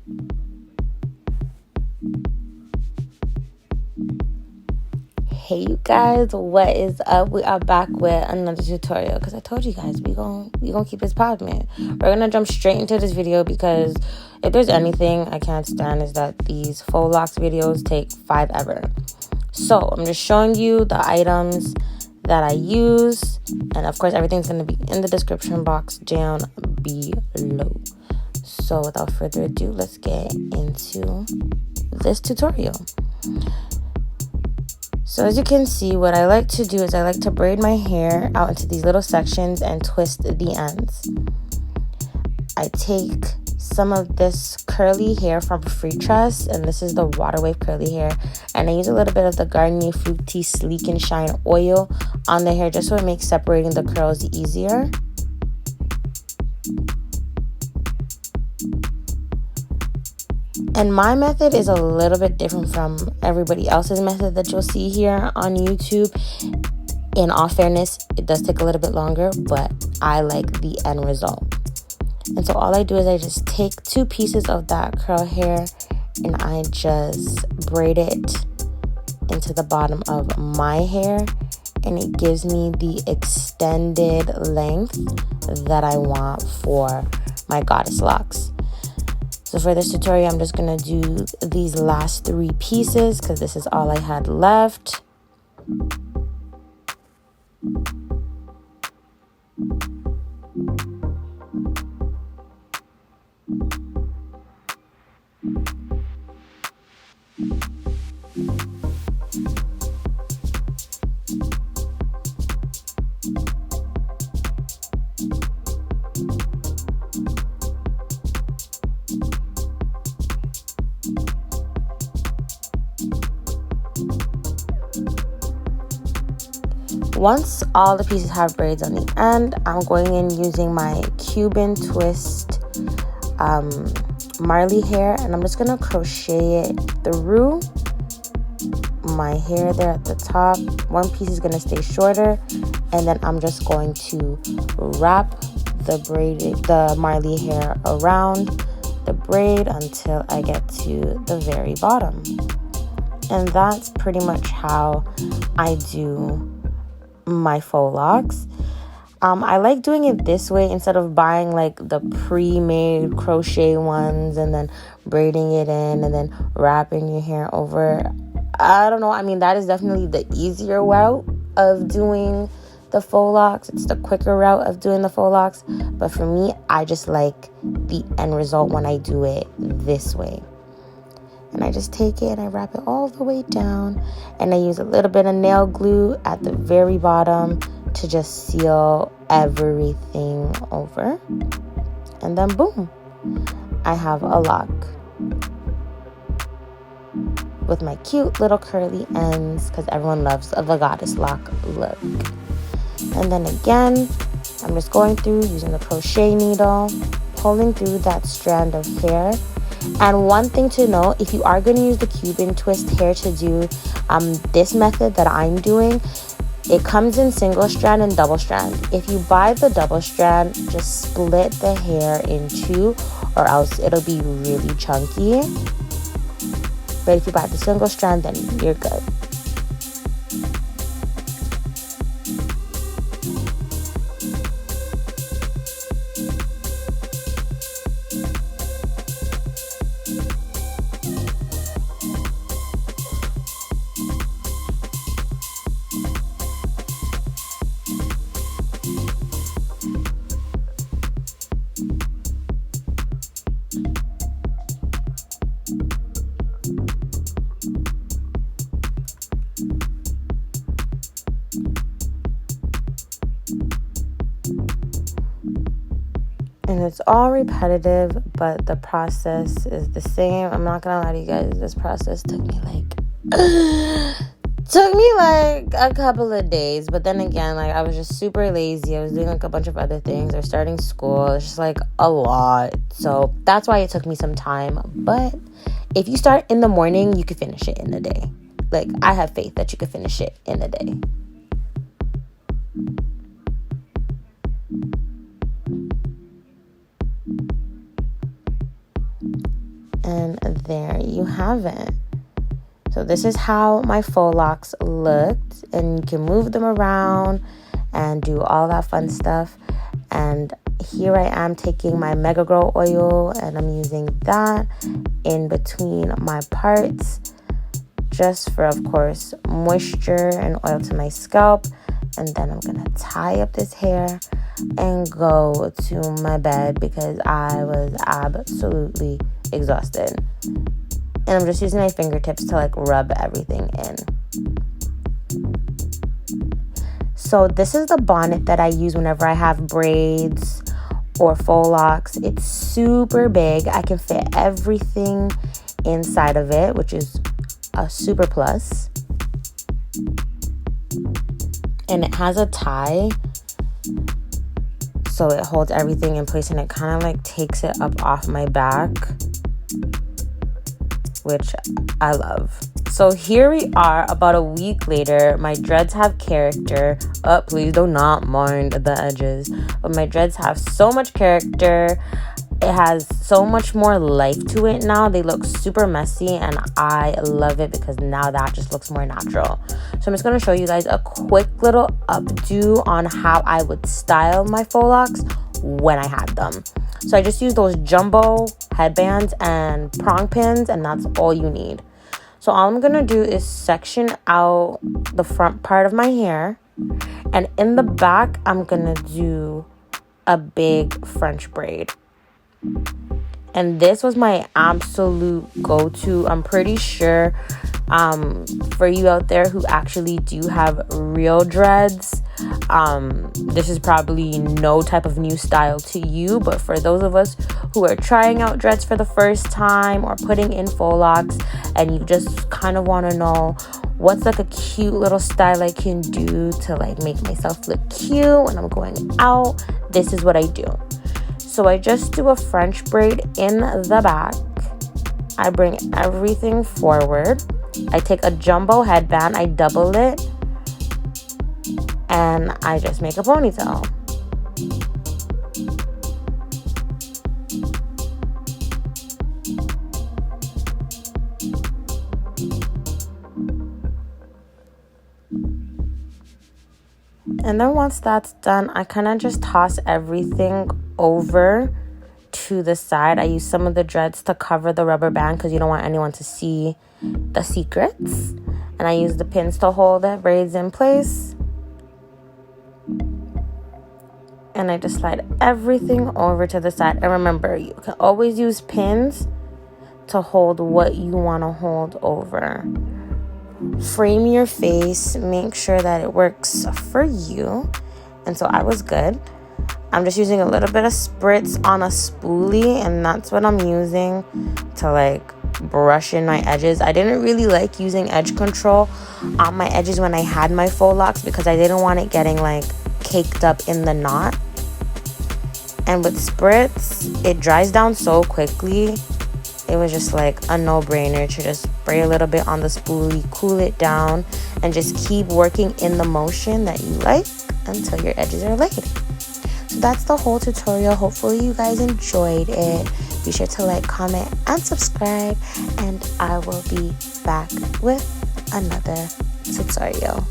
Hey you guys, what is up? We are back with another tutorial because I told you guys we gonna keep this popping. We're gonna jump straight into this video because if there's anything I can't stand is that these faux locks videos take forever. So I'm just showing you the items that I use, and of course everything's gonna be in the description box down below. So without further ado, let's get into this tutorial. So as you can see, what I like to do is I like to braid my hair out into these little sections and twist the ends. I take some of this curly hair from freetress, and this is the water wave curly hair, and I use a little bit of the Garnier Fructis Sleek and Shine oil on the hair just so it makes separating the curls easier. And my method is a little bit different from everybody else's method that you'll see here on YouTube. In all fairness, it does take a little bit longer, but I like the end result. And so all I do is I just take 2 pieces of that curl hair and I just braid it into the bottom of my hair, and it gives me the extended length that I want for my goddess locks. So for this tutorial, I'm just going to do these last 3 pieces because this is all I had left. Once all the pieces have braids on the end, I'm going in using my Cuban twist marley hair, and I'm just going to crochet it through my hair there at the top. One piece is going to stay shorter, and then I'm just going to wrap the marley hair around the braid until I get to the very bottom. And that's pretty much how I do my faux locks. I like doing it this way instead of buying like the pre-made crochet ones and then braiding it in and then wrapping your hair over. I don't know, I mean, that is definitely the easier route of doing the faux locks. It's the quicker route of doing the faux locks, but for me, I just like the end result when I do it this way. And I just take it and I wrap it all the way down, and I use a little bit of nail glue at the very bottom to just seal everything over. And then boom, I have a lock with my cute little curly ends because everyone loves the goddess lock look. And then again, I'm just going through using the crochet needle, pulling through that strand of hair. And one thing to note, if you are going to use the Cuban twist hair to do this method that I'm doing, it comes in single strand and double strand. If you buy the double strand, just split the hair in 2 or else it'll be really chunky. But if you buy the single strand, then you're good. And it's all repetitive, but the process is the same. I'm not gonna lie to you guys, this process took me like a couple of days. But then again, like, I was just super lazy. I was doing like a bunch of other things. I was starting school. It's just like a lot. So that's why it took me some time. But if you start in the morning, you could finish it in a day. Like, I have faith that you could finish it in a day. And there you have it. So this is how my faux locks looked, and you can move them around and do all that fun stuff. And here I am taking my Mega Grow oil, and I'm using that in between my parts just for, of course, moisture and oil to my scalp. And then I'm gonna tie up this hair and go to my bed because I was absolutely exhausted. And I'm just using my fingertips to like rub everything in. So this is the bonnet that I use whenever I have braids or faux locks. It's super big. I can fit everything inside of it, which is a super plus. And it has a tie, so it holds everything in place, and it kind of like takes it up off my back, which I love. So here we are about a week later. My dreads have character. Oh, please do not mind the edges. But my dreads have so much character. It has so much more life to it now. They look super messy, and I love it because now that just looks more natural. So I'm just going to show you guys a quick little updo on how I would style my faux locks when I had them. So I just use those jumbo headbands and prong pins, and that's all you need. So all I'm going to do is section out the front part of my hair, and in the back I'm going to do a big French braid. And this was my absolute go-to. I'm pretty sure for you out there who actually do have real dreads, this is probably no type of new style to you. But for those of us who are trying out dreads for the first time or putting in faux locks, and you just kind of want to know what's like a cute little style I can do to like make myself look cute when I'm going out, this is what I do. So I just do a French braid in the back. I bring everything forward. I take a jumbo headband, I double it, and I just make a ponytail. And then once that's done, I kind of just toss everything over to the side. I use some of the dreads to cover the rubber band because you don't want anyone to see the secrets. And I use the pins to hold the braids in place. And I just slide everything over to the side. And remember, you can always use pins to hold what you want to hold over. Frame your face, make sure that it works for you. And so I was good. I'm just using a little bit of spritz on a spoolie, and that's what I'm using to like brush in my edges. I didn't really like using edge control on my edges when I had my faux locks because I didn't want it getting like caked up in the knot. And with spritz, it dries down so quickly. It was just like a no-brainer to just spray a little bit on the spoolie, cool it down, and just keep working in the motion that you like until your edges are laid. So that's the whole tutorial. Hopefully you guys enjoyed it. Be sure to like, comment, and subscribe, and I will be back with another tutorial.